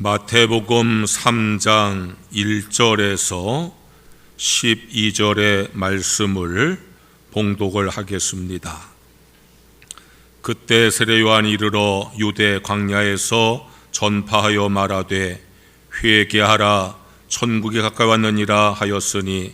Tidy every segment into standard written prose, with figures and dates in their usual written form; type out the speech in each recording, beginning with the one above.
마태복음 3장 1절에서 12절의 말씀을 봉독을 하겠습니다. 그때 세례 요한이 이르러 유대 광야에서 전파하여 말하되 회개하라 천국이 가까이 왔느니라 하였으니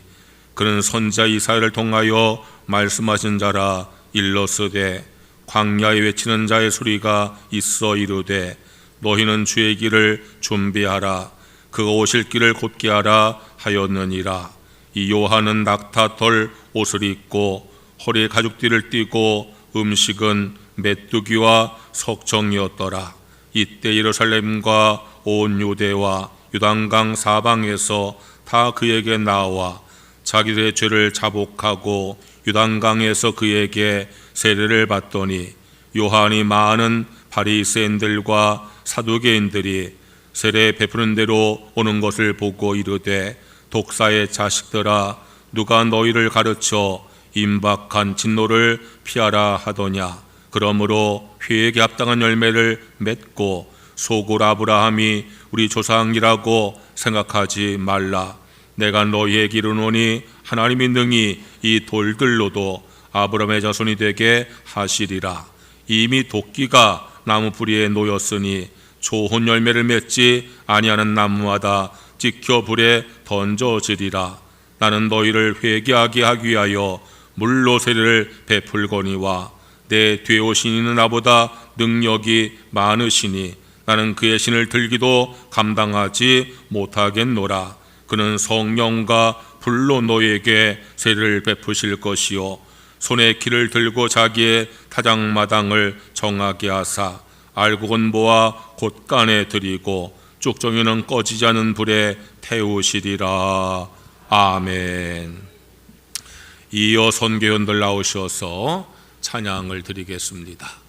그는 선자 이사야를 통하여 말씀하신 자라. 일러스되 광야에 외치는 자의 소리가 있어 이르되 너희는 주의 길을 준비하라 그가 오실 길을 곧게 하라 하였느니라. 이 요한은 낙타털 옷을 입고 허리에 가죽띠를 띠고 음식은 메뚜기와 석청이었더라. 이때 예루살렘과 온 유대와 요단강 사방에서 다 그에게 나와 자기들의 죄를 자복하고 요단강에서 그에게 세례를 받더니 요한이 많은 바리새인들과 사두개인들이 세례 베푸는 대로 오는 것을 보고 이르되 독사의 자식들아 누가 너희를 가르쳐 임박한 진노를 피하라 하더냐. 그러므로 회개에 합당한 열매를 맺고 소굴 아브라함이 우리 조상이라고 생각하지 말라. 내가 너희에게 이르노니 하나님이 능히 이 돌들로도 아브라함의 자손이 되게 하시리라. 이미 도끼가 나무 뿌리에 놓였으니 좋은 열매를 맺지 아니하는 나무마다 찍혀 불에 던져지리라. 나는 너희를 회개하게 하기 위하여 물로 세례를 베풀거니와 내 뒤에 오신 이는 나보다 능력이 많으시니 나는 그의 신을 들기도 감당하지 못하겠노라. 그는 성령과 불로 너희에게 세례를 베푸실 것이요 손에 키를 들고 자기의 타작마당을 정하게 하사 알곡은 모아 곳간에 들이고 쭉정이는 꺼지지 않은 불에 태우시리라. 아멘. 이어 선교연들 나오셔서 찬양을 드리겠습니다.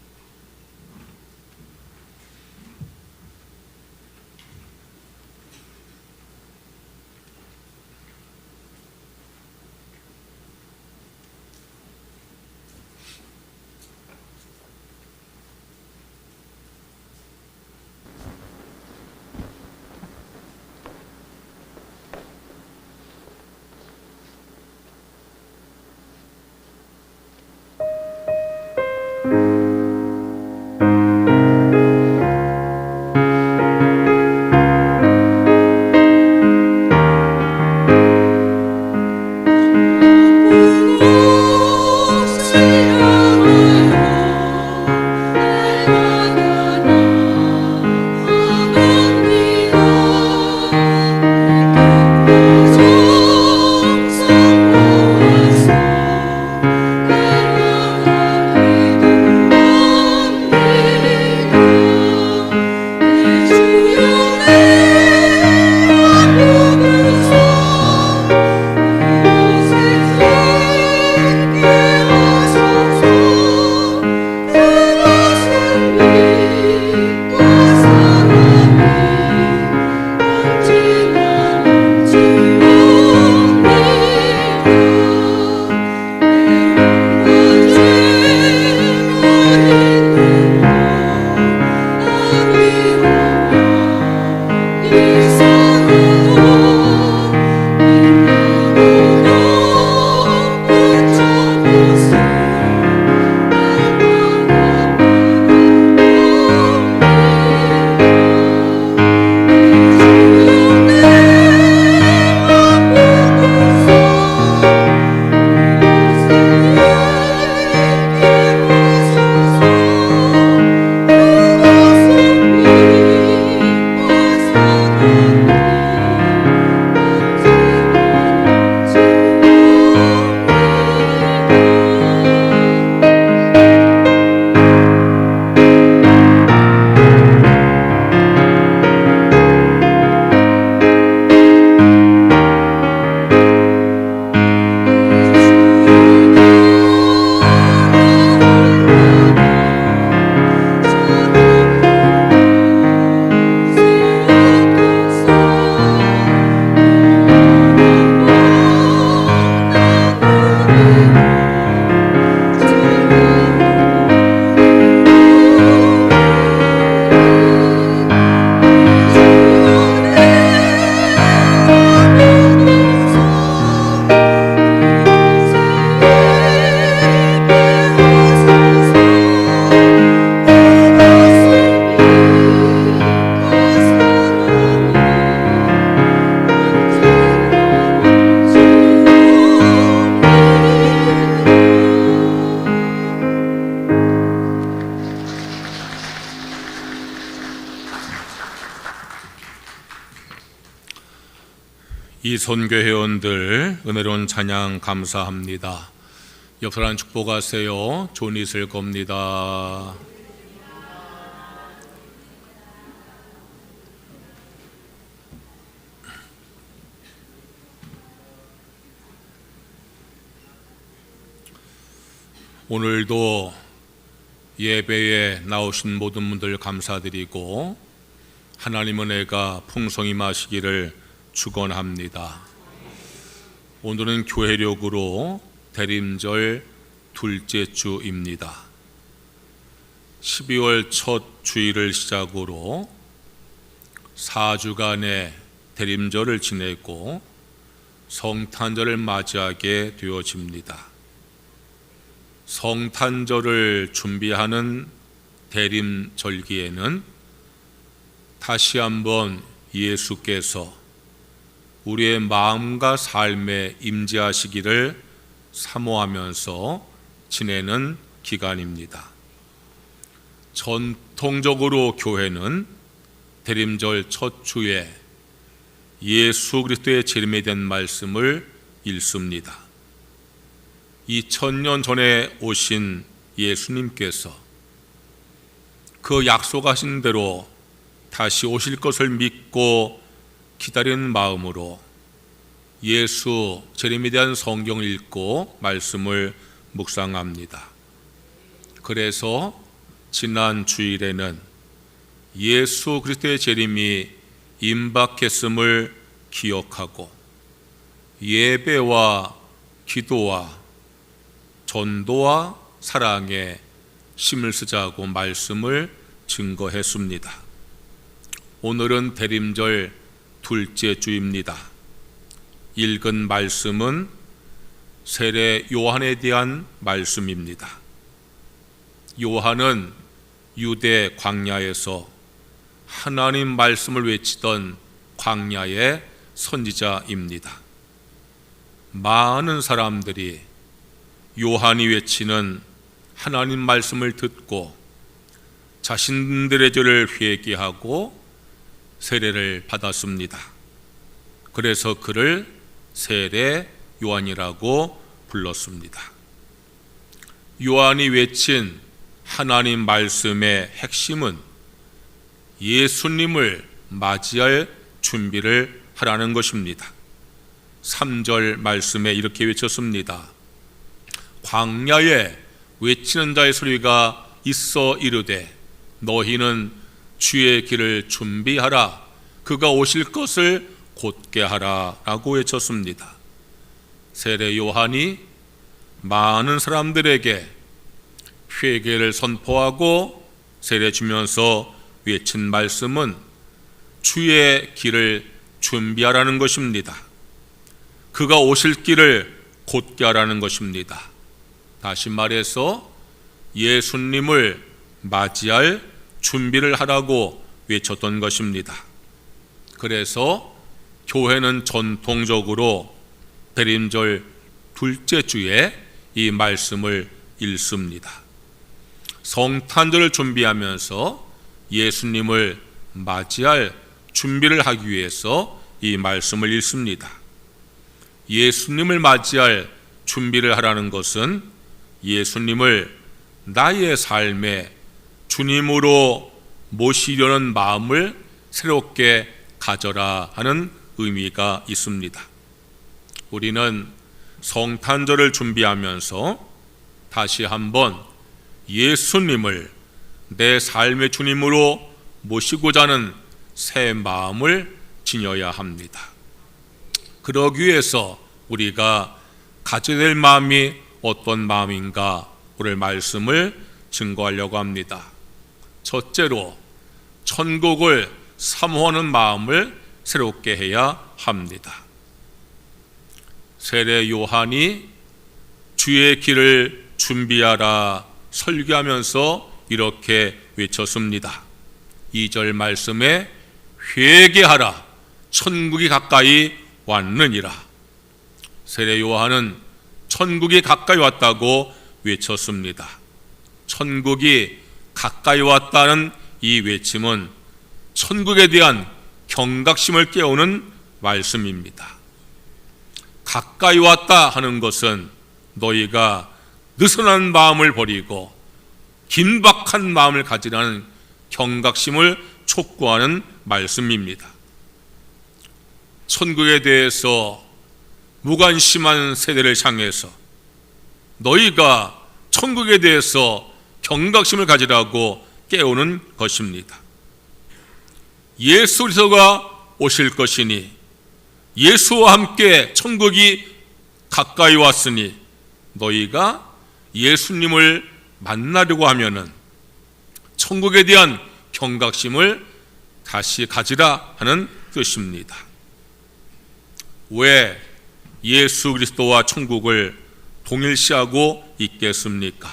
이 선교회원들 은혜로운 찬양 감사합니다. 옆사람 축복하세요. 좋은 있을 겁니다. 오늘도 예배에 나오신 모든 분들 감사드리고 하나님 은혜가 풍성히 마시기를 축원합니다. 오늘은 교회력으로 대림절 둘째 주입니다. 12월 첫 주일을 시작으로 4주간의 대림절을 지내고 성탄절을 맞이하게 되어집니다. 성탄절을 준비하는 대림절기에는 다시 한번 예수께서 우리의 마음과 삶에 임재하시기를 사모하면서 지내는 기간입니다. 전통적으로 교회는 대림절 첫 주에 예수 그리스도의 재림에 대한 말씀을 읽습니다. 2000년 전에 오신 예수님께서 그 약속하신 대로 다시 오실 것을 믿고 기다리는 마음으로 예수 재림에 대한 성경을 읽고 말씀을 묵상합니다. 그래서 지난 주일에는 예수 그리스도의 재림이 임박했음을 기억하고 예배와 기도와 전도와 사랑에 힘을 쓰자고 말씀을 증거했습니다. 오늘은 대림절 둘째 주입니다. 읽은 말씀은 세례 요한에 대한 말씀입니다. 요한은 유대 광야에서 하나님 말씀을 외치던 광야의 선지자입니다. 많은 사람들이 요한이 외치는 하나님 말씀을 듣고 자신들의 죄를 회개하고 세례를 받았습니다. 그래서 그를 세례 요한이라고 불렀습니다. 요한이 외친 하나님 말씀의 핵심은 예수님을 맞이할 준비를 하라는 것입니다. 3절 말씀에 이렇게 외쳤습니다. 광야에 외치는 자의 소리가 있어 이르되 너희는 주의 길을 준비하라. 그가 오실 것을 곧게 하라 라고 외쳤습니다. 세례 요한이 많은 사람들에게 회개를 선포하고 세례 주면서 외친 말씀은 주의 길을 준비하라는 것입니다. 그가 오실 길을 곧게 하라는 것입니다. 다시 말해서 예수님을 맞이할 준비를 하라고 외쳤던 것입니다. 그래서 교회는 전통적으로 대림절 둘째 주에 이 말씀을 읽습니다. 성탄절을 준비하면서 예수님을 맞이할 준비를 하기 위해서 이 말씀을 읽습니다. 예수님을 맞이할 준비를 하라는 것은 예수님을 나의 삶에 주님으로 모시려는 마음을 새롭게 가져라 하는 의미가 있습니다. 우리는 성탄절을 준비하면서 다시 한번 예수님을 내 삶의 주님으로 모시고자 하는 새 마음을 지녀야 합니다. 그러기 위해서 우리가 가져야 될 마음이 어떤 마음인가 오늘 말씀을 증거하려고 합니다. 첫째로 천국을 사모하는 마음을 새롭게 해야 합니다. 세례 요한이 주의 길을 준비하라 설교하면서 이렇게 외쳤습니다. 2절 말씀에 회개하라 천국이 가까이 왔느니라. 세례 요한은 천국이 가까이 왔다고 외쳤습니다. 천국이 가까이 왔다는 이 외침은 천국에 대한 경각심을 깨우는 말씀입니다. 가까이 왔다 하는 것은 너희가 느슨한 마음을 버리고 긴박한 마음을 가지라는 경각심을 촉구하는 말씀입니다. 천국에 대해서 무관심한 세대를 향해서 너희가 천국에 대해서 경각심을 가지라고 깨우는 것입니다. 예수 그리스도가 오실 것이니 예수와 함께 천국이 가까이 왔으니 너희가 예수님을 만나려고 하면은 천국에 대한 경각심을 다시 가지라 하는 뜻입니다. 왜 예수 그리스도와 천국을 동일시하고 있겠습니까?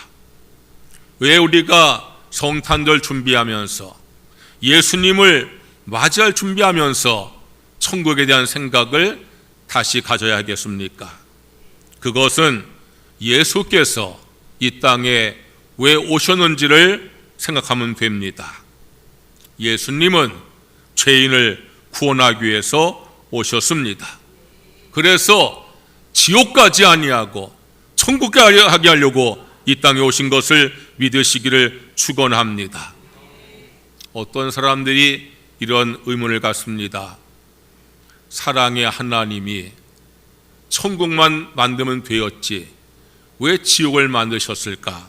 왜 우리가 성탄절 준비하면서 예수님을 맞이할 준비하면서 천국에 대한 생각을 다시 가져야 하겠습니까? 그것은 예수께서 이 땅에 왜 오셨는지를 생각하면 됩니다. 예수님은 죄인을 구원하기 위해서 오셨습니다. 그래서 지옥 가지 아니하고 천국 가게 하려고 이 땅에 오신 것을 믿으시기를 축원합니다. 어떤 사람들이 이런 의문을 갖습니다. 사랑의 하나님이 천국만 만들면 되었지 왜 지옥을 만드셨을까?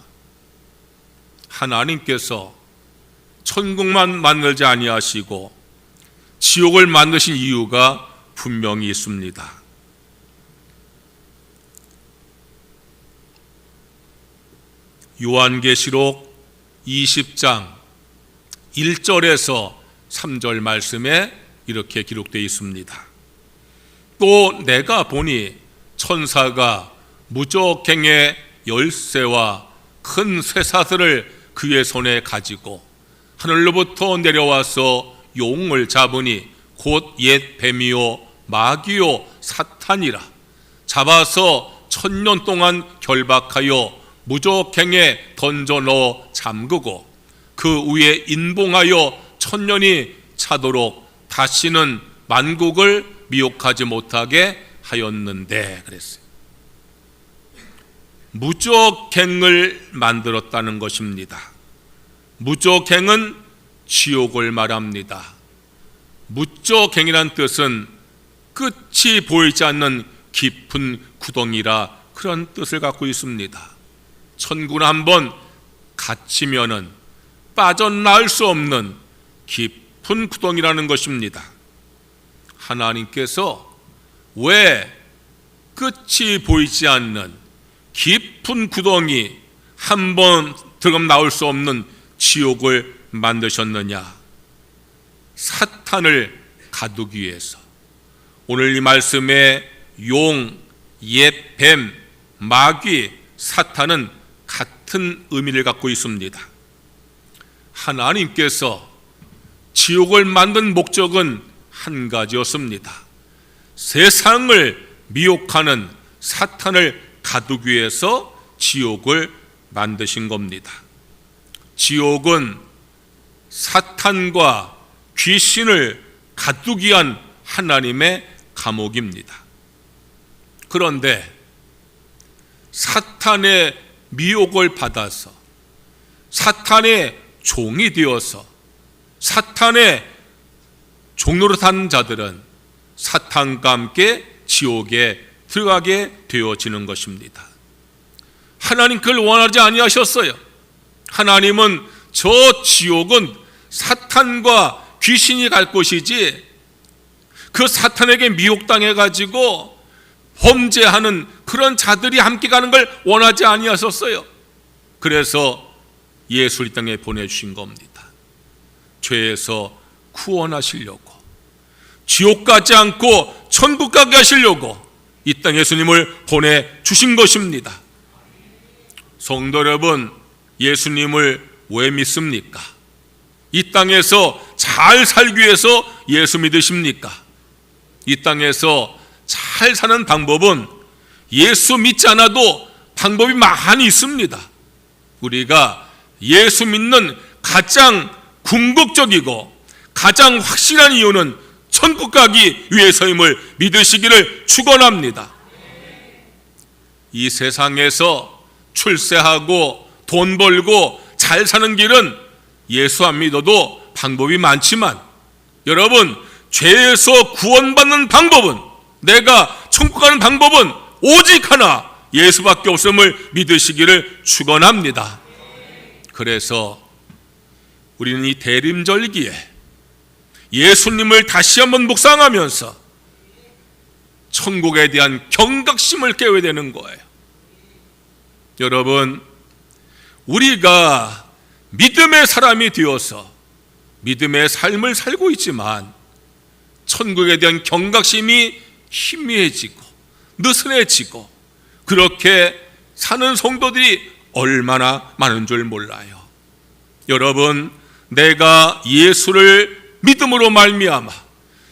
하나님께서 천국만 만들지 아니하시고 지옥을 만드신 이유가 분명히 있습니다. 요한계시록 20장 1절에서 3절 말씀에 이렇게 기록되어 있습니다. 또 내가 보니 천사가 무적행의 열쇠와 큰 쇠사슬을 그의 손에 가지고 하늘로부터 내려와서 용을 잡으니 곧 옛 뱀이요 마귀요 사탄이라. 잡아서 1000년 동안 결박하여 무적행에 던져 넣어 잠그고 그 위에 인봉하여 1000년이 차도록 다시는 만국을 미혹하지 못하게 하였는데 그랬어요. 무적행을 만들었다는 것입니다. 무적행은 지옥을 말합니다. 무적행이란 뜻은 끝이 보이지 않는 깊은 구덩이라 그런 뜻을 갖고 있습니다. 천국은 한번 갇히면은 빠져나올 수 없는 깊은 구덩이라는 것입니다. 하나님께서 왜 끝이 보이지 않는 깊은 구덩이, 한번 들어가면 나올 수 없는 지옥을 만드셨느냐? 사탄을 가두기 위해서. 오늘 이 말씀에 용, 옛 뱀, 마귀, 사탄은 같은 의미를 갖고 있습니다. 하나님께서 지옥을 만든 목적은 한 가지였습니다. 세상을 미혹하는 사탄을 가두기 위해서 지옥을 만드신 겁니다. 지옥은 사탄과 귀신을 가두기 위한 하나님의 감옥입니다. 그런데 사탄의 미혹을 받아서 사탄의 종이 되어서 사탄의 종로로 산 자들은 사탄과 함께 지옥에 들어가게 되어지는 것입니다. 하나님 그걸 원하지 아니하셨어요. 하나님은 저 지옥은 사탄과 귀신이 갈 곳이지 그 사탄에게 미혹당해 가지고 범죄하는 그런 자들이 함께 가는 걸 원하지 아니하셨어요. 그래서 예수를 이 땅에 보내주신 겁니다. 죄에서 구원하시려고, 지옥 가지 않고 천국 가게 하시려고 이 땅에 예수님을 보내주신 것입니다. 성도 여러분, 예수님을 왜 믿습니까? 이 땅에서 잘 살기 위해서 예수 믿으십니까? 이 땅에서 잘 사는 방법은 예수 믿지 않아도 방법이 많이 있습니다. 우리가 예수 믿는 가장 궁극적이고 가장 확실한 이유는 천국 가기 위해서임을 믿으시기를 축원합니다. 이 세상에서 출세하고 돈 벌고 잘 사는 길은 예수 안 믿어도 방법이 많지만, 여러분, 죄에서 구원받는 방법은, 내가 천국 가는 방법은 오직 하나, 예수밖에 없음을 믿으시기를 축원합니다. 그래서 우리는 이 대림절기에 예수님을 다시 한번 묵상하면서 천국에 대한 경각심을 깨워야 되는 거예요. 여러분, 우리가 믿음의 사람이 되어서 믿음의 삶을 살고 있지만 천국에 대한 경각심이 희미해지고 느슨해지고 그렇게 사는 성도들이 얼마나 많은 줄 몰라요. 여러분, 내가 예수를 믿음으로 말미암아,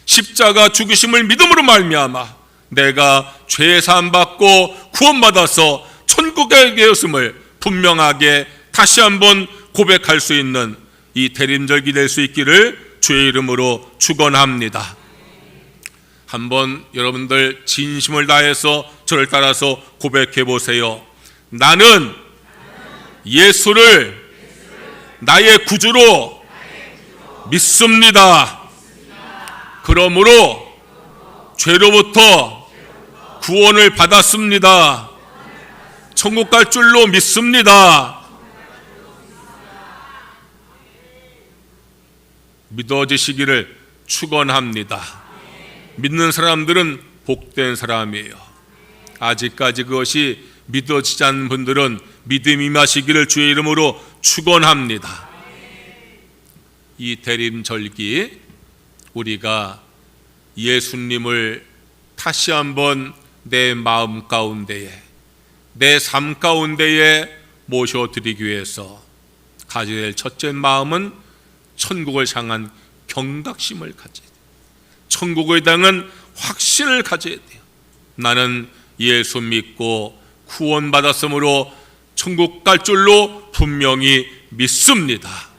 십자가 죽으심을 믿음으로 말미암아 내가 죄 사함 받고 구원받아서 천국에 되었음을 분명하게 다시 한번 고백할 수 있는 이 대림절기 될 수 있기를 주의 이름으로 축원합니다. 한번 여러분들 진심을 다해서 저를 따라서 고백해 보세요. 나는 예수를 나의 구주로 믿습니다. 그러므로 죄로부터 구원을 받았습니다. 천국 갈 줄로 믿습니다. 믿어지시기를 축원합니다. 믿는 사람들은 복된 사람이에요. 아직까지 그것이 믿어지지 않는 분들은 믿음이 임하시기를 주의 이름으로 축원합니다. 이 대림절기 우리가 예수님을 다시 한번 내 마음 가운데에, 내 삶 가운데에 모셔드리기 위해서 가져야 될 첫째 마음은 천국을 향한 경각심을 가져야 돼요. 천국에 대한 확신을 가져야 돼요. 나는 예수 믿고 구원받았으므로 천국 갈 줄로 분명히 믿습니다.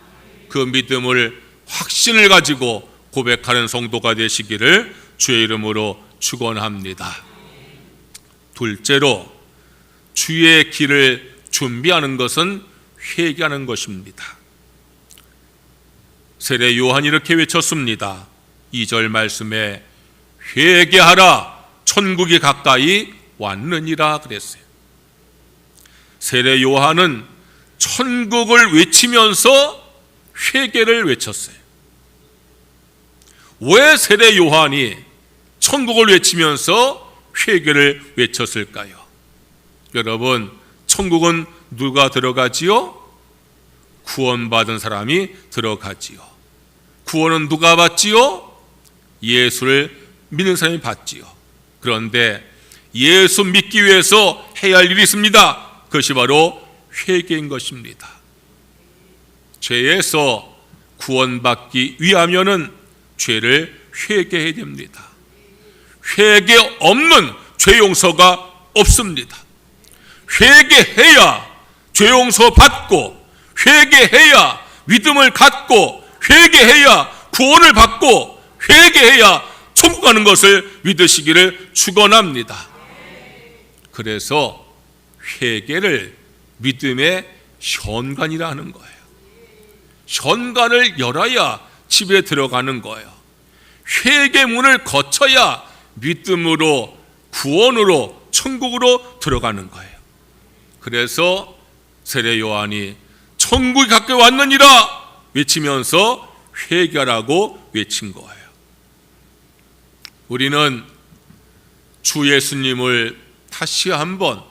그 믿음을, 확신을 가지고 고백하는 성도가 되시기를 주의 이름으로 축원합니다. 둘째로, 주의 길을 준비하는 것은 회개하는 것입니다. 세례 요한이 이렇게 외쳤습니다. 2절 말씀에 회개하라, 천국이 가까이 왔느니라 그랬어요. 세례 요한은 천국을 외치면서 회개를 외쳤어요. 왜 세례 요한이 천국을 외치면서 회개를 외쳤을까요? 여러분, 천국은 누가 들어가지요? 구원받은 사람이 들어가지요. 구원은 누가 받지요? 예수를 믿는 사람이 받지요. 그런데 예수 믿기 위해서 해야 할 일이 있습니다. 그것이 바로 회개인 것입니다. 죄에서 구원받기 위하면은 죄를 회개해야 됩니다. 회개 없는 죄 용서가 없습니다. 회개해야 죄 용서 받고, 회개해야 믿음을 갖고, 회개해야 구원을 받고, 회개해야 천국 가는 것을 믿으시기를 축원합니다. 그래서 회개를 믿음의 현관이라 하는 거예요. 현관을 열어야 집에 들어가는 거예요. 회개문을 거쳐야 믿음으로, 구원으로, 천국으로 들어가는 거예요. 그래서 세례 요한이 천국이 가까이 왔느니라 외치면서 회개하라고 외친 거예요. 우리는 주 예수님을 다시 한번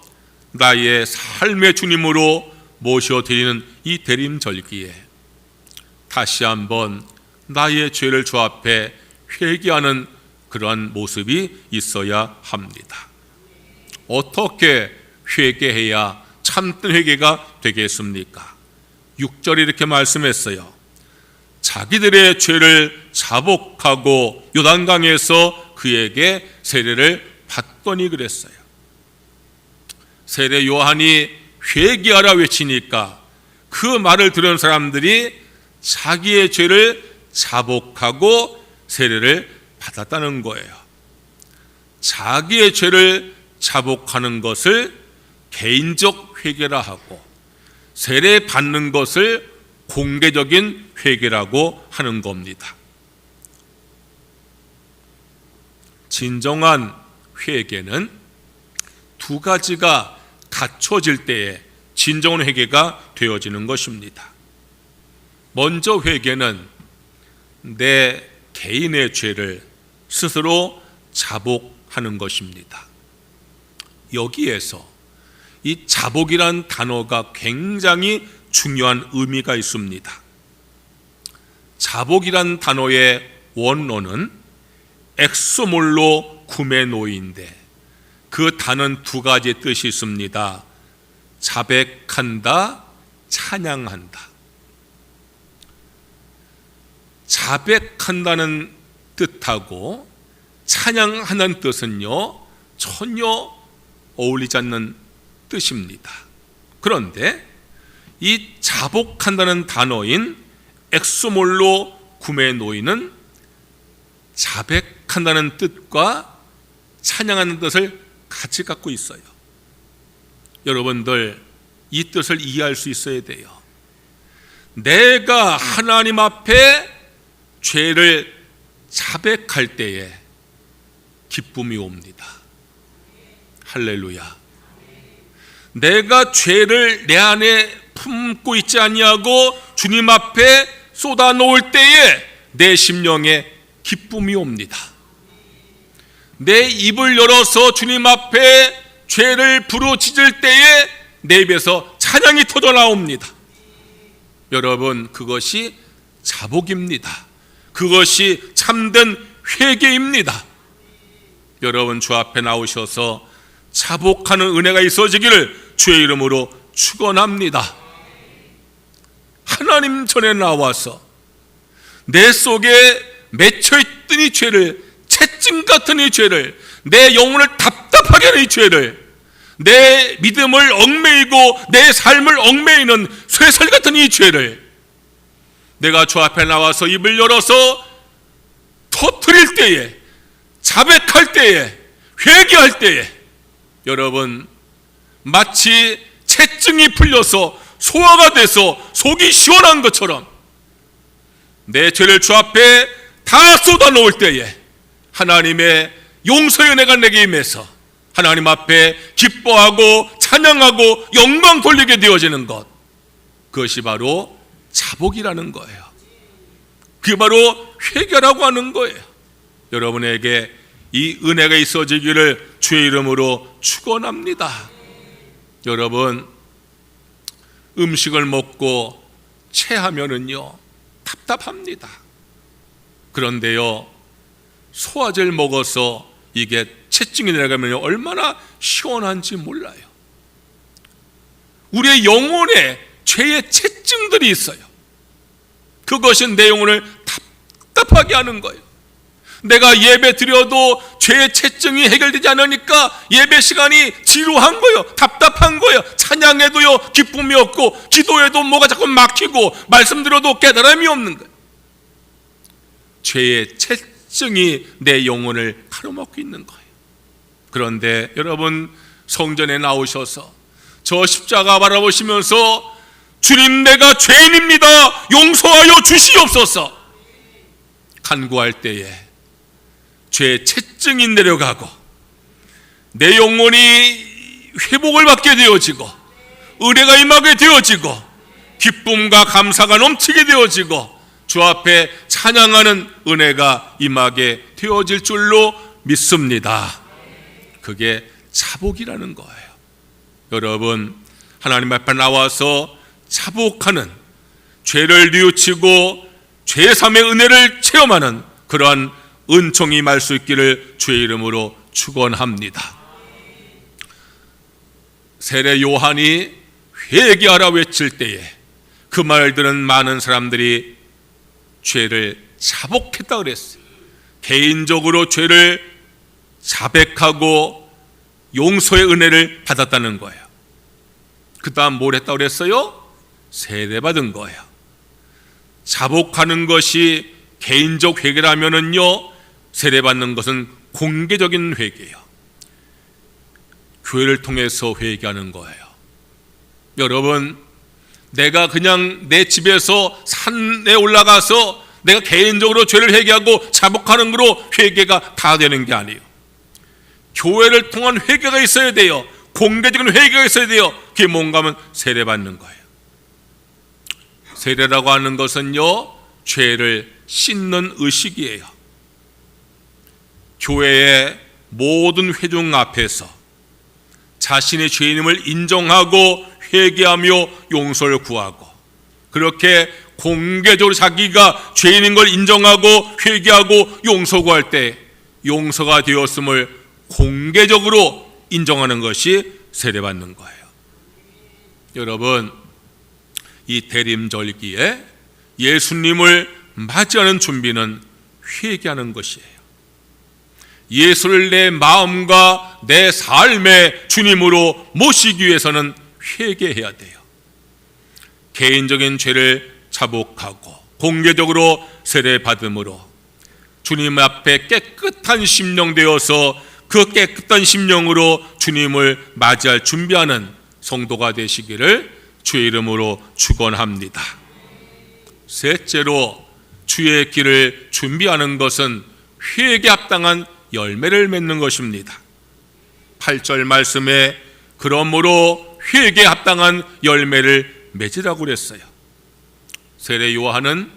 나의 삶의 주님으로 모셔드리는 이 대림절기에 다시 한번 나의 죄를 주 앞에 회개하는 그러한 모습이 있어야 합니다. 어떻게 회개해야 참된 회개가 되겠습니까? 6절에 이렇게 말씀했어요. 자기들의 죄를 자복하고 요단강에서 그에게 세례를 받더니 그랬어요. 세례 요한이 회개하라 외치니까 그 말을 들은 사람들이 자기의 죄를 자복하고 세례를 받았다는 거예요. 자기의 죄를 자복하는 것을 개인적 회개라 하고, 세례 받는 것을 공개적인 회개라고 하는 겁니다. 진정한 회개는 두 가지가 갖춰질 때에 진정한 회개가 되어지는 것입니다. 먼저 회개는 내 개인의 죄를 스스로 자복하는 것입니다. 여기에서 이 자복이란 단어가 굉장히 중요한 의미가 있습니다. 자복이란 단어의 원어는 엑소몰로 구메노인데, 그 단어는 두 가지 뜻이 있습니다. 자백한다, 찬양한다. 자백한다는 뜻하고 찬양하는 뜻은요, 전혀 어울리지 않는 뜻입니다. 그런데 이 자복한다는 단어인 엑소몰로 구메노이는 자백한다는 뜻과 찬양하는 뜻을 같이 갖고 있어요. 여러분들, 이 뜻을 이해할 수 있어야 돼요. 내가 하나님 앞에 죄를 자백할 때에 기쁨이 옵니다. 할렐루야. 내가 죄를 내 안에 품고 있지 아니하고 주님 앞에 쏟아놓을 때에 내 심령에 기쁨이 옵니다. 내 입을 열어서 주님 앞에 죄를 부르짖을 때에 내 입에서 찬양이 터져 나옵니다. 여러분, 그것이 자복입니다. 그것이 참된 회개입니다. 여러분, 주 앞에 나오셔서 자복하는 은혜가 있어지기를 주의 이름으로 축원합니다. 하나님 전에 나와서 내 속에 맺혀있던 이 죄를, 채증 같은 이 죄를, 내 영혼을 답답하게 하는 이 죄를, 내 믿음을 얽매이고 내 삶을 얽매이는 쇠설 같은 이 죄를 내가 주 앞에 나와서 입을 열어서 터뜨릴 때에, 자백할 때에, 회개할 때에, 여러분, 마치 채증이 풀려서 소화가 돼서 속이 시원한 것처럼 내 죄를 주 앞에 다 쏟아놓을 때에 하나님의 용서의 은혜가 내게 임해서 하나님 앞에 기뻐하고 찬양하고 영광 돌리게 되어지는 것, 그것이 바로 자복이라는 거예요. 그게 바로 회개라고 하는 거예요. 여러분에게 이 은혜가 있어지기를 주의 이름으로 축원합니다. 여러분, 음식을 먹고 체하면은요, 답답합니다. 그런데요, 소화제를 먹어서 이게 체증이 내려가면 얼마나 시원한지 몰라요. 우리의 영혼에 죄의 체증들이 있어요. 그것이 내 영혼을 답답하게 하는 거예요. 내가 예배 드려도 죄의 체증이 해결되지 않으니까 예배 시간이 지루한 거예요. 답답한 거예요. 찬양해도요, 기쁨이 없고, 기도해도 뭐가 자꾸 막히고, 말씀 드려도 깨달음이 없는 거예요. 죄의 체증이 내 영혼을 가로막고 있는 거예요. 그런데 여러분, 성전에 나오셔서 저 십자가 바라보시면서 주님, 내가 죄인입니다, 용서하여 주시옵소서 간구할 때에 죄의 체증이 내려가고 내 영혼이 회복을 받게 되어지고 은혜가 임하게 되어지고 기쁨과 감사가 넘치게 되어지고 주 앞에 찬양하는 은혜가 임하게 되어질 줄로 믿습니다. 그게 자복이라는 거예요. 여러분, 하나님 앞에 나와서 자복하는, 죄를 뉘우치고 죄삼의 은혜를 체험하는 그러한 은총이 임할 수 있기를 주의 이름으로 축원합니다. 세례 요한이 회개하라 외칠 때에 그 말을 들은 많은 사람들이 죄를 자복했다 그랬어요. 개인적으로 죄를 자백하고 용서의 은혜를 받았다는 거예요. 그 다음 뭘 했다고 그랬어요? 세례받은 거예요. 자복하는 것이 개인적 회개라면은요, 세례받는 것은 공개적인 회개예요. 교회를 통해서 회개하는 거예요. 여러분, 내가 그냥 내 집에서 산에 올라가서 내가 개인적으로 죄를 회개하고 자복하는 거로 회개가 다 되는 게 아니에요. 교회를 통한 회개가 있어야 돼요. 공개적인 회개가 있어야 돼요. 그게 뭔가 하면 세례받는 거예요. 세례라고 하는 것은요, 죄를 씻는 의식이에요. 교회의 모든 회중 앞에서 자신의 죄인임을 인정하고 회개하며 용서를 구하고, 그렇게 공개적으로 자기가 죄인인 걸 인정하고 회개하고 용서 구할 때 용서가 되었음을 공개적으로 인정하는 것이 세례받는 거예요. 여러분, 이 대림절기에 예수님을 맞이하는 준비는 회개하는 것이에요. 예수를 내 마음과 내 삶의 주님으로 모시기 위해서는 회개해야 돼요. 개인적인 죄를 자복하고 공개적으로 세례받음으로 주님 앞에 깨끗한 심령 되어서 그 깨끗한 심령으로 주님을 맞이할 준비하는 성도가 되시기를 주의 이름으로 축원합니다. 셋째로, 주의 길을 준비하는 것은 회개에 합당한 열매를 맺는 것입니다. 8절 말씀에 그러므로 회개에 합당한 열매를 맺으라고 그랬어요. 세례 요한은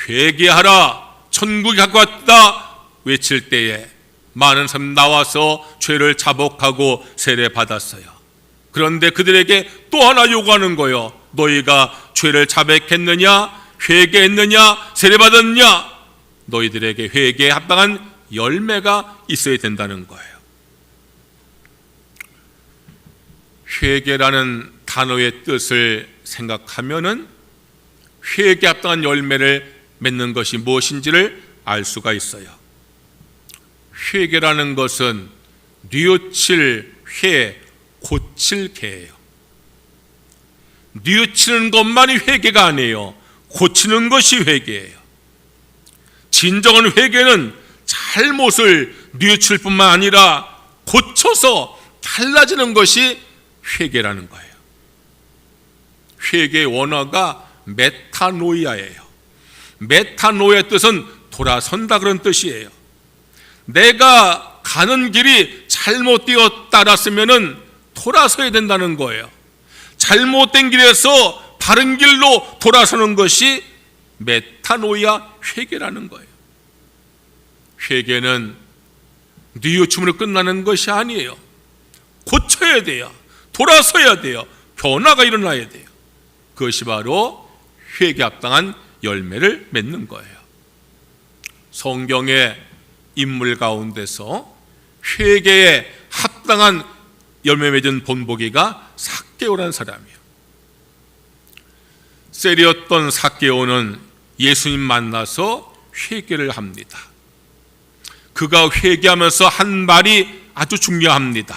회개하라, 천국이 가까웠다 외칠 때에 많은 사람이 나와서 죄를 자복하고 세례 받았어요. 그런데 그들에게 또 하나 요구하는 거예요. 너희가 죄를 자백했느냐, 회개했느냐, 세례 받았느냐? 너희들에게 회개에 합당한 열매가 있어야 된다는 거예요. 회개라는 단어의 뜻을 생각하면은 회개에 합당한 열매를 맺는 것이 무엇인지를 알 수가 있어요. 회개라는 것은 뉘우칠 회, 고칠 개예요. 뉘우치는 것만이 회개가 아니에요. 고치는 것이 회개예요. 진정한 회개는 잘못을 뉘우칠 뿐만 아니라 고쳐서 달라지는 것이 회개라는 거예요. 회개의 원어가 메타노이아예요. 메타노이아의 뜻은 돌아선다, 그런 뜻이에요. 내가 가는 길이 잘못되었다라으면은 돌아서야 된다는 거예요. 잘못된 길에서 바른 길로 돌아서는 것이 메타노이아 회개라는 거예요. 회개는 뉘우침으로 끝나는 것이 아니에요. 고쳐야 돼요. 돌아서야 돼요. 변화가 일어나야 돼요. 그것이 바로 회개에 합당한 열매를 맺는 거예요. 성경의 인물 가운데서 회개에 합당한 열매 맺은 본보기가 삭개오라는 사람이에요. 세리였던 삭개오는 예수님 만나서 회개를 합니다. 그가 회개하면서 한 말이 아주 중요합니다.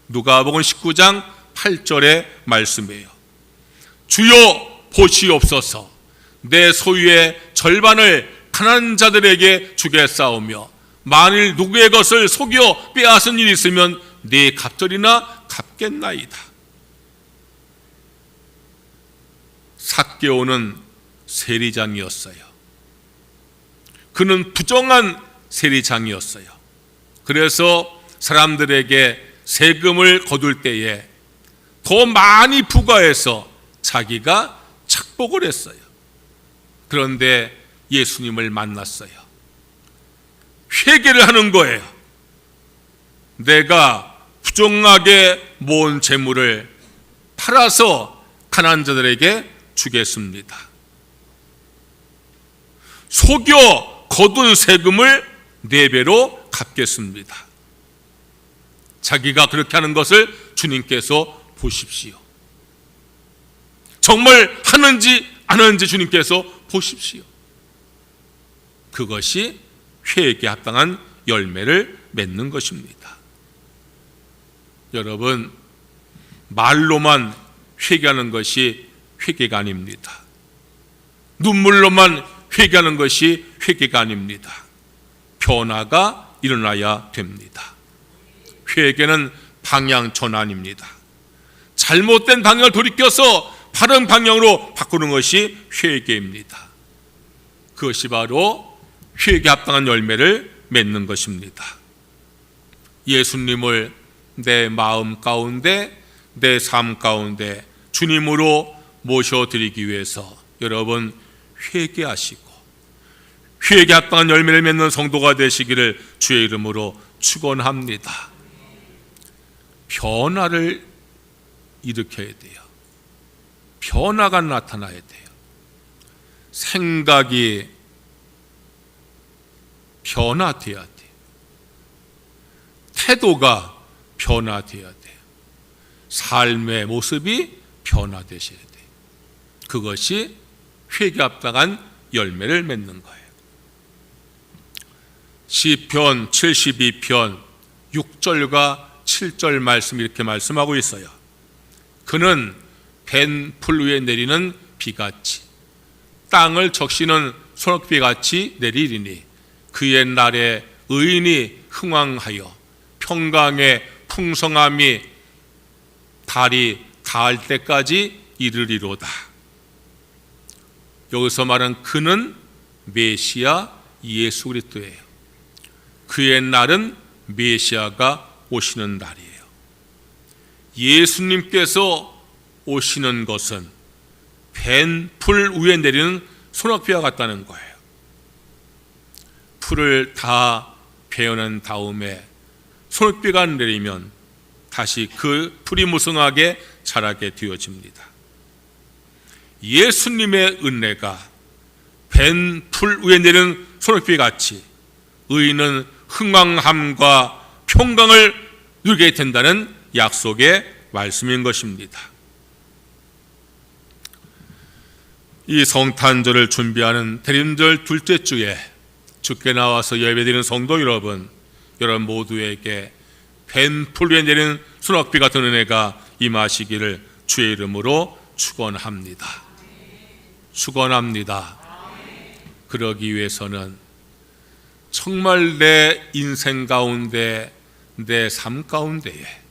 누가복음 19장 8절의 말씀이에요. 주여 보시옵소서, 내 소유의 절반을 가난한 자들에게 주겠사오며 만일 누구의 것을 속여 빼앗은 일이 있으면 네 갑절이나 갚겠나이다. 삭개오는 세리장이었어요. 그는 부정한 세리장이었어요. 그래서 사람들에게 세금을 거둘 때에 더 많이 부과해서 자기가 착복을 했어요. 그런데 예수님을 만났어요. 회개를 하는 거예요. 내가 부정하게 모은 재물을 팔아서 가난한 자들에게 주겠습니다. 속여 거둔 세금을 4배로 갚겠습니다. 자기가 그렇게 하는 것을 주님께서 보십시오. 정말 하는지 안 하는지 주님께서 보십시오. 그것이 회개에 합당한 열매를 맺는 것입니다. 여러분, 말로만 회개하는 것이 회개가 아닙니다. 눈물로만 회개하는 것이 회개가 아닙니다. 변화가 일어나야 됩니다. 회개는 방향 전환입니다. 잘못된 방향을 돌이켜서 바른 방향으로 바꾸는 것이 회개입니다. 그것이 바로 회개에 합당한 열매를 맺는 것입니다. 예수님을 내 마음 가운데, 내 삶 가운데 주님으로 모셔드리기 위해서 여러분 회개하시고 회개에 합당한 열매를 맺는 성도가 되시기를 주의 이름으로 축원합니다. 변화를 일으켜야 돼요. 변화가 나타나야 돼요. 생각이 변화되어야 돼요. 태도가 변화되어야 돼요. 삶의 모습이 변화되셔야 돼요. 그것이 회개에 합당한 열매를 맺는 거예요. 시편 72편 6절과 7절 말씀 이렇게 말씀하고 있어요. 그는 벤 풀 위에 내리는 비같이 땅을 적시는 소낙비같이 내리리니 그의 날에 의인이 흥왕하여 평강의 풍성함이 달이 닿을 때까지 이르리로다. 여기서 말한 그는 메시아 예수 그리스도예요. 그의 날은 메시아가 오시는 날이에요. 예수님께서 오시는 것은 벤 풀 위에 내리는 소낙비와 같다는 거예요. 풀을 다 베어낸 다음에 소낙비가 내리면 다시 그 풀이 무성하게 자라게 되어집니다. 예수님의 은혜가 벤 풀 위에 내리는 소낙비 같이 의인은 흥왕함과 평강을 누리게 된다는 약속의 말씀인 것입니다. 이 성탄절을 준비하는 대림절 둘째 주에 주께 나와서 예배드리는 성도 여러분 모두에게 벤 풀 위에 내리는 소낙비 같은 은혜가 임하시기를 주의 이름으로 축원합니다. 축원합니다. 그러기 위해서는 정말 내 인생 가운데, 내 삶 가운데에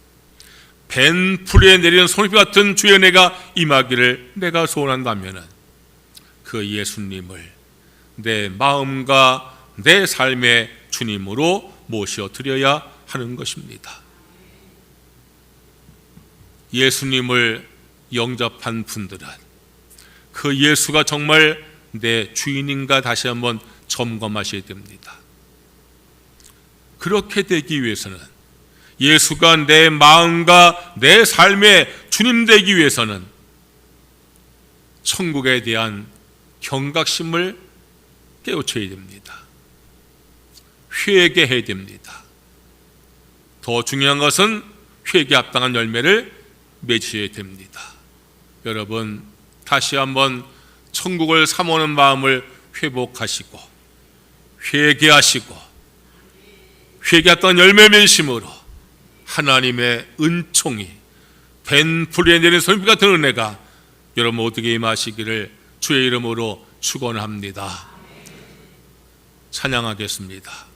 벤 풀 위에 내리는 소낙비 같은 주의 은혜가 임하기를 내가 소원한다면 그 예수님을 내 마음과 내 삶의 주님으로 모셔드려야 하는 것입니다. 예수님을 영접한 분들은 그 예수가 정말 내 주인인가 다시 한번 점검하셔야 됩니다. 그렇게 되기 위해서는 예수가 내 마음과 내 삶의 주님 되기 위해서는 천국에 대한 경각심을 깨우쳐야 됩니다. 회개해야 됩니다. 더 중요한 것은 회개에 합당한 열매를 맺으셔야 됩니다. 여러분 다시 한번 천국을 삼오는 마음을 회복하시고 회개하시고 회개에 합당한 열매 맺으심으로 하나님의 은총이 벤 풀 위에 내리는 소낙비 같은 은혜가 여러분 모두에게 임하시기를 주의 이름으로 축원합니다. 찬양하겠습니다.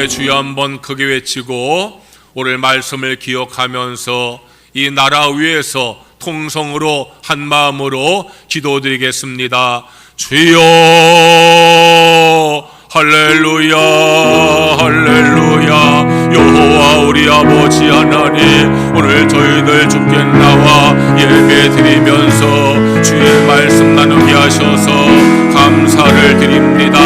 주의 주여 한번 크게 외치고 오늘 말씀을 기억하면서 이 나라 위에서 통성으로 한 마음으로 기도드리겠습니다. 주여 할렐루야 할렐루야. 여호와 우리 아버지 하나님, 오늘 저희들 주께 나와 예배 드리면서 주의 말씀 나누게 하셔서 감사를 드립니다.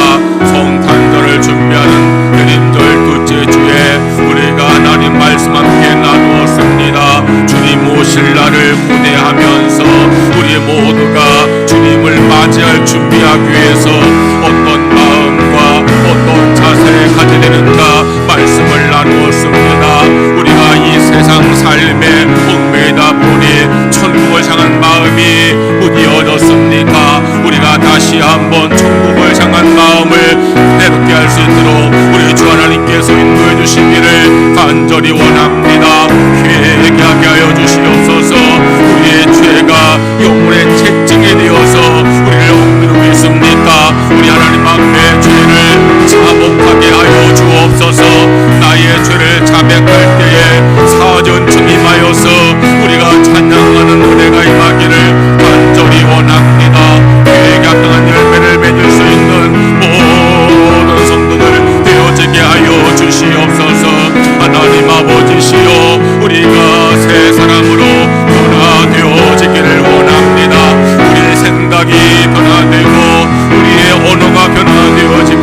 성탄절을 준비하는 그림절 둘째 주에 우리가 하나님 말씀 함께 나누었습니다. 주님 오실 날을 고대하면서 우리 모두가 주님을 맞이할 준비하기 위해서 어떤 마음과 어떤 자세를 가져야 되는가 말씀을 나누었습니다. 우리가 이 세상 삶에 얽매이다 보니 천국을 향한 마음이 무디어졌습니까? 우리가 다시 한번 천국을 향한 마음을 새롭게 할 수 있도록 우리 주 하나님께서 인도해 주시기를 간절히 원합니다. 회개하게 하여 주시옵소서. 우리의 죄가 영혼의 채증이 되어서 우리를 억누르고 있습니까? 우리 하나님 앞에 죄를 자복하게 하여 주옵소서. 나의 죄를 자백할 때에 사전쯤 임하여서 우리가 찬양하는 은혜가 임하기를 간절히 원합니다. 회개에 합당한 열매를 맺을 수 있는 모든 성도들 되어지게 하여 주시옵소서. 하나님 아버지시여, 우리가 새 사람으로 변화되어지기를 원합니다. 우리의 생각이 변화되고 우리의 언어가 변화되어지고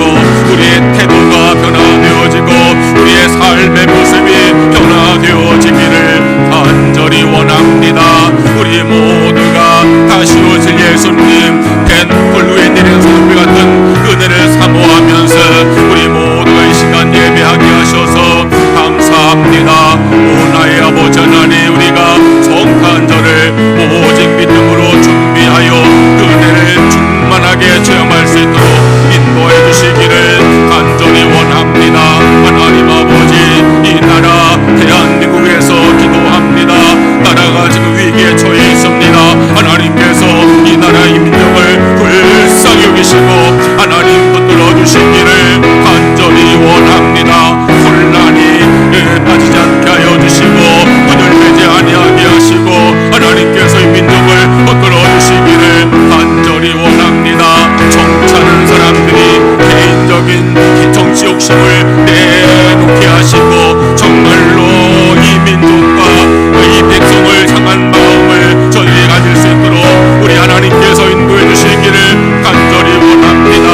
우리의 태도가 변화되어지고 우리의 삶의 모습이 변화되어지기를 간절히 원합니다. 우리 모두가 다시 오실 예수님 벤 위에 내리는 소금비 같은 은혜를 사모하면서 우리 모두가 이 시간 예배하게 하셔서 감사합니다. 오 나의 아버지 하나님, 우리가 성탄절을 오직 믿음으로 준비하여 그 은혜를 충만하게 체험할 수 있도록 인도해 주시기를 간절히 원합니다. 하나님 아버지, 이 나라 대한민국에서 기도합니다. 나라가 지금 위기에 처해 있습니다. 하나님께서 이 나라의 민족을 불쌍히 여기시고 하나님 붙들어 주시기를 간절히 원합니다. 혼란이 빠지지 않게 하여 주시고 분열되지 아니하게 하시고 하나님께서 이 민족을 붙들어 주시기를 간절히 원합니다. 정치하는 사람들이 개인적인 정치 욕심을 내놓게 하시고 정말로 이 민족과 이 백성을 향한 마음을 저희가 가질 수 있도록 우리 하나님께서 인도해 주시기를 간절히 원합니다.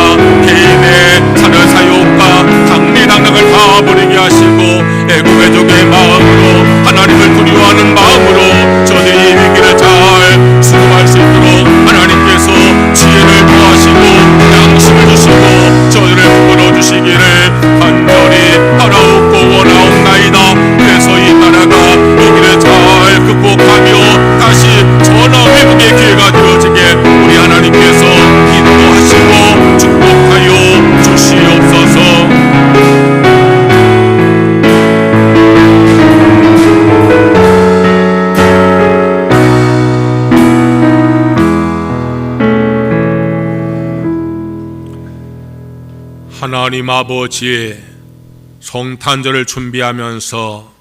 개인의 사는 사욕과 당리당락을 다 버리게 하시고 애국애족의 마음으로 하나님을 두려워하는 마음으로 저희의 이 위기를 잘 수용할 수 있도록 하나님께서 지혜를 더하시고 양심을 주시고 저희를 붙들어 주시기를 간절히 바라옵고 원하옵나이다. 그래서 이 나라가 위기를 잘 극복하며 다시 전화 회복의 기회가 되어지게 우리 하나님께서 인도하시고 축복하여 주시옵소서. 하나님 아버지, 성탄절을 준비하면서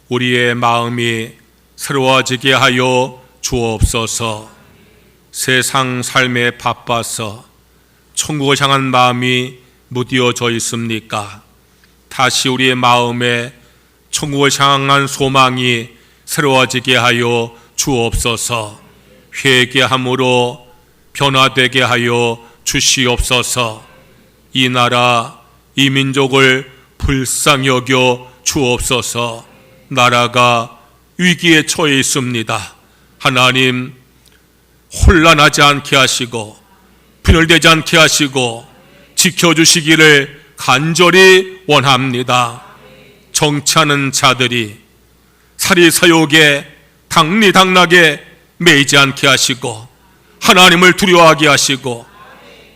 우리의 마음이 새로워지게 하여 주옵소서. 세상 삶에 바빠서 천국을 향한 마음이 무디어져 있습니까? 다시 우리의 마음에 천국을 향한 소망이 새로워지게 하여 주옵소서. 회개함으로 변화되게 하여 주시옵소서. 이 나라, 이 민족을 불쌍히 여겨 주옵소서. 나라가 위기에 처해 있습니다. 하나님, 혼란하지 않게 하시고 분열되지 않게 하시고 지켜주시기를 간절히 원합니다. 정치하는 자들이 사리사욕에 당리당락에 매이지 않게 하시고 하나님을 두려워하게 하시고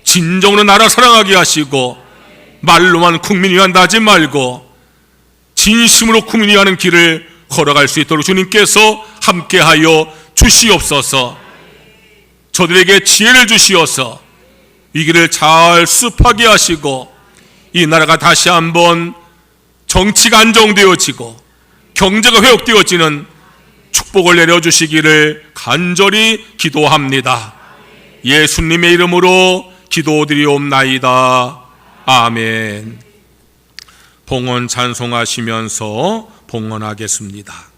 진정으로 나라 사랑하게 하시고 말로만 국민 위한다 하지 말고 진심으로 국민 위하는 길을 걸어갈 수 있도록 주님께서 함께하여 주시옵소서. 저들에게 지혜를 주시어서 위기를 잘 습하게 하시고 이 나라가 다시 한번 정치가 안정되어지고 경제가 회복되어지는 축복을 내려주시기를 간절히 기도합니다. 예수님의 이름으로 기도드리옵나이다. 아멘. 봉헌 찬송하시면서 봉헌하겠습니다.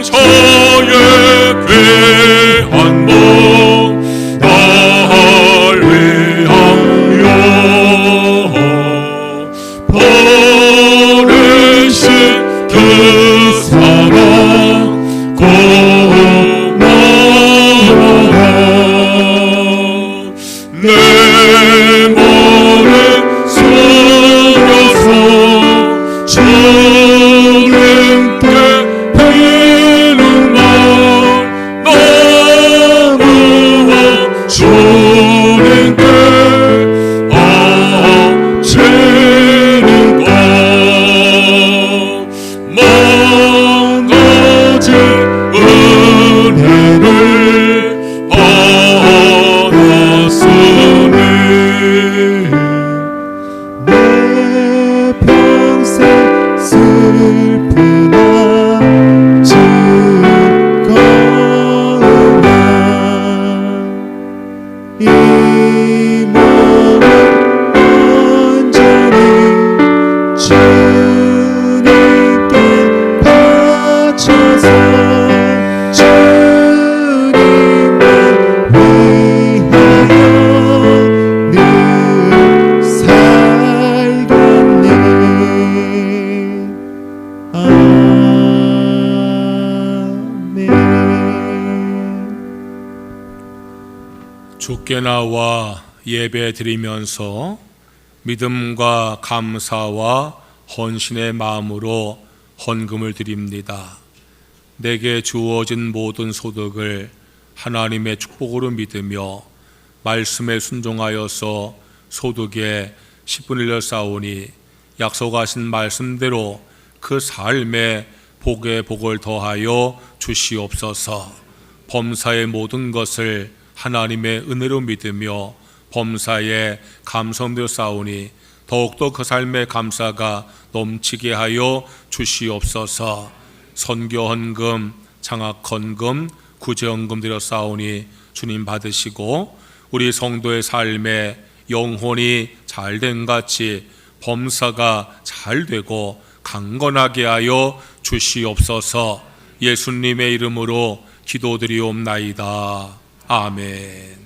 성자의 귀한 몸 날 위하여 버리신 그 사랑 고마워. 내 몸을 숨겨서 주님께 피는 날 나누어 주님께 바치는 것 망가진 은혜를 받았으니 내 평생 슬프나 즐거우나 이 몸을 온전히 주님께 바쳐서 주님을 위하여 늘 살겠네. 주께 나와 예배 드리면서 믿음과 감사와 헌신의 마음으로 헌금을 드립니다. 내게 주어진 모든 소득을 하나님의 축복으로 믿으며 말씀에 순종하여서 소득의 10분의 1을 쌓으니 약속하신 말씀대로 그 삶에 복에 복을 더하여 주시옵소서. 범사의 모든 것을 하나님의 은혜로 믿으며 범사에 감사함으로 쌓으니 더욱더 그 삶의 감사가 넘치게 하여 주시옵소서. 선교헌금, 장학헌금, 구제헌금 드려 쌓으니 주님 받으시고 우리 성도의 삶에 영혼이 잘된 같이 범사가 잘되고 강건하게 하여 주시옵소서. 예수님의 이름으로 기도드리옵나이다. 아멘.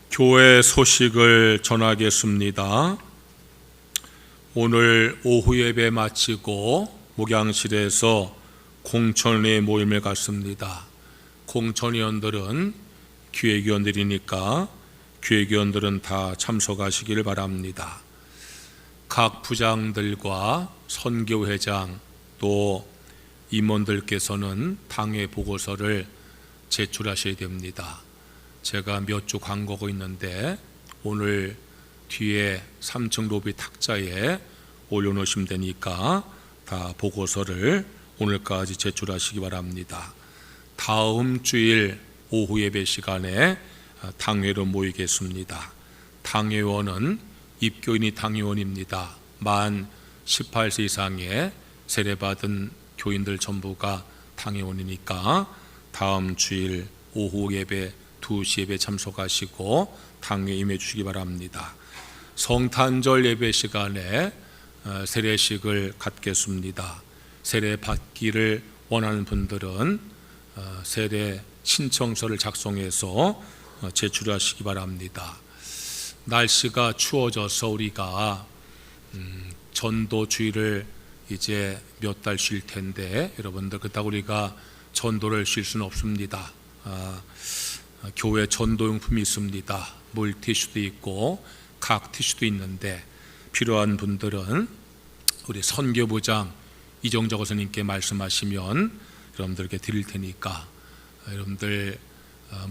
교회 소식을 전하겠습니다. 오늘 오후 예배 마치고 목양실에서 공천회 모임을 갖습니다. 공천위원들은 기획위원들이니까 기획위원들은 다 참석하시기를 바랍니다. 각 부장들과 선교회장 또 임원들께서는 당회 보고서를 제출하셔야 됩니다. 제가 몇 주 광고가 있는데 오늘 뒤에 3층 로비 탁자에 올려놓으시면 되니까 다 보고서를 오늘까지 제출하시기 바랍니다. 다음 주일 오후 예배 시간에 당회로 모이겠습니다. 당회원은 입교인이 당회원입니다. 만 18세 이상의 세례받은 교인들 전부가 당회원이니까 다음 주일 오후 예배 2시 예배 참석하시고 당회에 임해 주시기 바랍니다. 성탄절 예배 시간에 세례식을 갖겠습니다. 세례 받기를 원하는 분들은 세례 신청서를 작성해서 제출하시기 바랍니다. 날씨가 추워져서 우리가 전도 주일을 이제 몇 달 쉴 텐데 여러분들 그렇다고 우리가 전도를 쉴 수는 없습니다. 교회 전도용품이 있습니다. 물티슈도 있고 각 티슈도 있는데 필요한 분들은 우리 선교부장 이정적 교수님께 말씀하시면 여러분들께 드릴 테니까 여러분들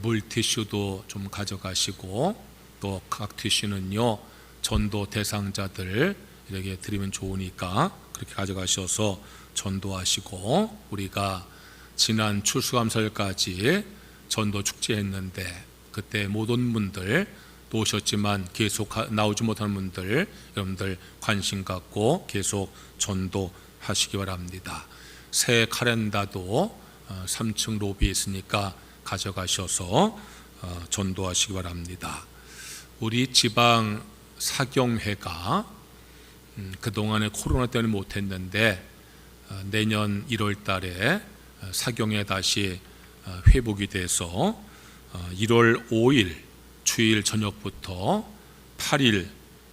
물티슈도 좀 가져가시고 또 각 티슈는요 전도 대상자들 이렇게 드리면 좋으니까 그렇게 가져가셔서 전도하시고, 우리가 지난 추수감사절까지 전도 축제했는데 그때 모든 분들 또 오셨지만 계속 나오지 못하는 분들 여러분들 관심 갖고 계속 전도하시기 바랍니다. 새 카렌다도 3층 로비에 있으니까 가져가셔서 전도하시기 바랍니다. 우리 지방 사경회가 그동안에 코로나 때문에 못했는데 내년 1월 달에 사경회 다시 회복이 돼서 1월 5일 주일 저녁부터 8일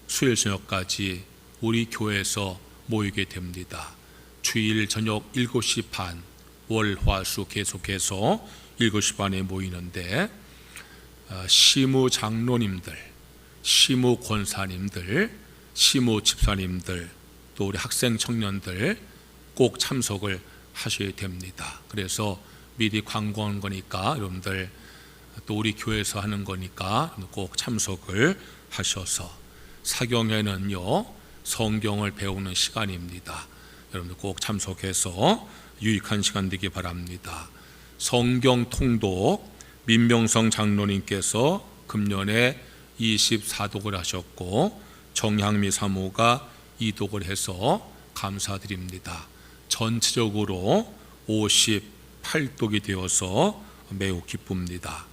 수요일 저녁까지 우리 교회에서 모이게 됩니다. 주일 저녁 7시 반, 월, 화, 수 계속해서 7시 반에 모이는데 시무 장로님들, 시무 권사님들, 시무 집사님들, 또 우리 학생 청년들 꼭 참석을 하셔야 됩니다. 그래서 미리 광고한 거니까 여러분들 또 우리 교회에서 하는 거니까 꼭 참석을 하셔서, 사경회는요 성경을 배우는 시간입니다. 여러분들 꼭 참석해서 유익한 시간 되기 바랍니다. 성경 통독 민명성 장로님께서 금년에 24독을 하셨고 정향미 사모가 2독을 해서 감사드립니다. 전체적으로 58독이 되어서 매우 기쁩니다.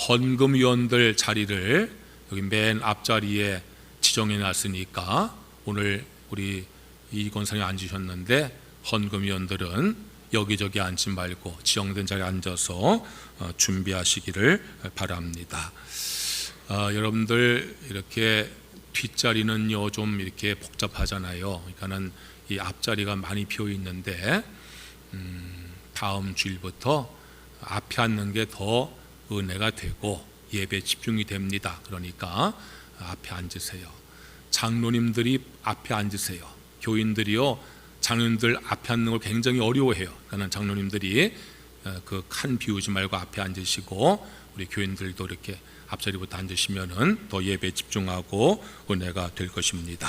헌금위원들 자리를 여기 맨 앞자리에 지정해 놨으니까 오늘 우리 이 권사님 앉으셨는데 헌금위원들은 여기저기 앉지 말고 지정된 자리에 앉아서 준비하시기를 바랍니다. 여러분들 이렇게 뒷자리는요 좀 이렇게 복잡하잖아요. 그러니까는 이 앞자리가 많이 비어 있는데 다음 주일부터 앞에 앉는 게 더 은혜가 되고 예배 집중이 됩니다. 그러니까 앞에 앉으세요. 장로님들이 앞에 앉으세요. 교인들이요 장로님들 앞에 앉는 걸 굉장히 어려워해요. 그러니까 장로님들이 그 칸 비우지 말고 앞에 앉으시고 우리 교인들도 이렇게 앞자리부터 앉으시면은 더 예배 집중하고 은혜가 될 것입니다.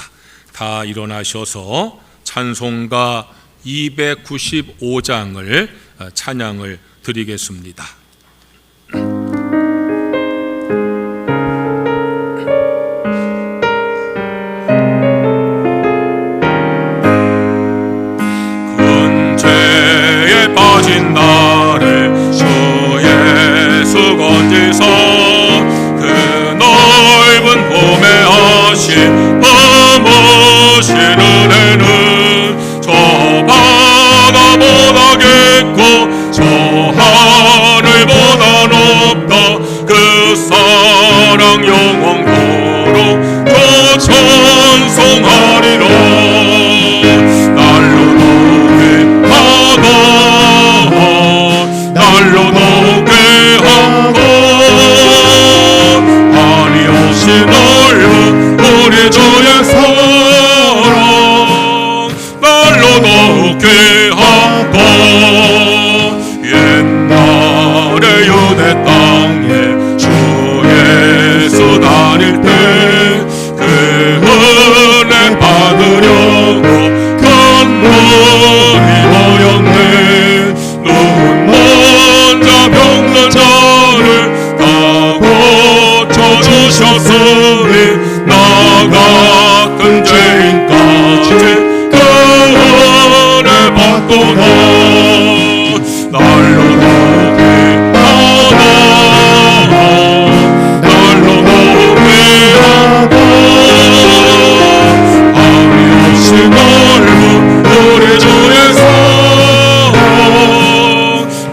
다 일어나셔서 찬송가 295장을 찬양을 드리겠습니다. 근죄에 빠진 나를 주 예수 건지사 그 넓은 봄에 하신 범하신 은혜는 저 바다보다 깊고 저 하늘보다 높다. 그 사랑 영원토록 저 찬송하리라. 날로 높게 하고 날로 높게 하고 아니 없이 넓은 우리 주의 사랑 날로 높게 하고 옛날에 유대 땅에 주 예수 다닐 때 그 은혜 받으려고 간절히 모였네. 눈먼 자 병든 자를 다 고쳐주셨으니 나 같은 죄인까지 그 은혜 받도다. 날로 높게 하고 날로 높게 하고 아니 없이 넓은 우리 주의 사랑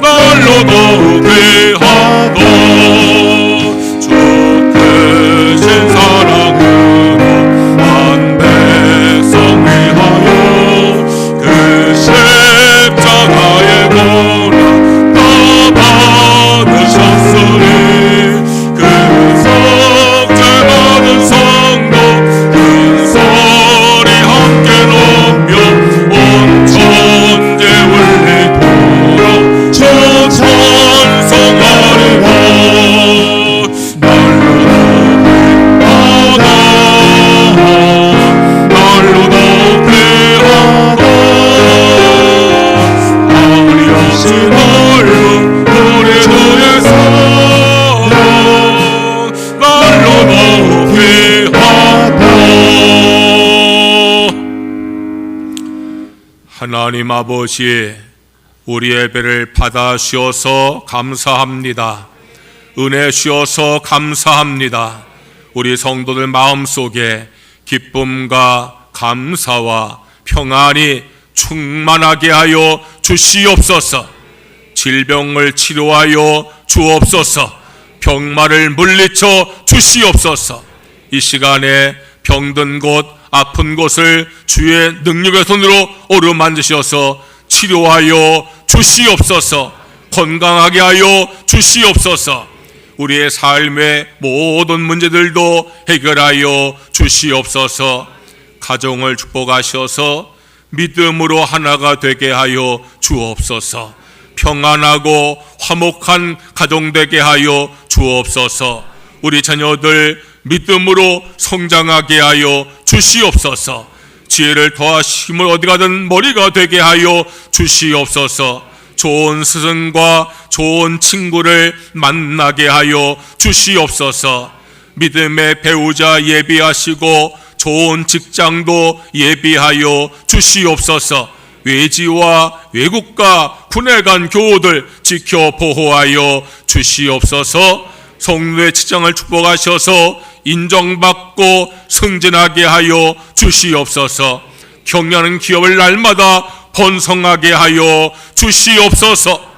날로 높게 하고 주 크신 사랑으로 한 백성 하나님 아버지, 우리 예배를 받아 주셔서 감사합니다. 은혜 주셔서 감사합니다. 우리 성도들 마음속에 기쁨과 감사와 평안이 충만하게 하여 주시옵소서. 질병을 치료하여 주옵소서. 병마를 물리쳐 주시옵소서. 이 시간에 병든 곳, 아픈 곳을 주의 능력의 손으로 어루만지셔서 치료하여 주시옵소서. 건강하게 하여 주시옵소서. 우리의 삶의 모든 문제들도 해결하여 주시옵소서. 가정을 축복하셔서 믿음으로 하나가 되게 하여 주옵소서. 평안하고 화목한 가정 되게 하여 주옵소서. 우리 자녀들 믿음으로 성장하게 하여 주시옵소서. 지혜를 더하심을 어디 가든 머리가 되게 하여 주시옵소서. 좋은 스승과 좋은 친구를 만나게 하여 주시옵소서. 믿음의 배우자 예비하시고 좋은 직장도 예비하여 주시옵소서. 외지와 외국과 군에 간 교우들 지켜 보호하여 주시옵소서. 성도의 직장을 축복하셔서 인정받고 승진하게 하여 주시옵소서. 경영하는 기업을 날마다 번성하게 하여 주시옵소서.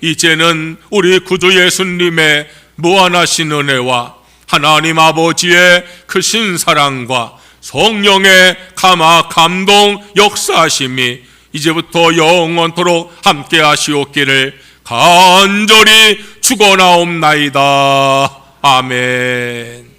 이제는 우리 구주 예수님의 무한하신 은혜와 하나님 아버지의 크신 사랑과 성령의 감화 감동 역사하심이 이제부터 영원토록 함께 하시옵기를 간절히 축원하옵나이다. 아멘.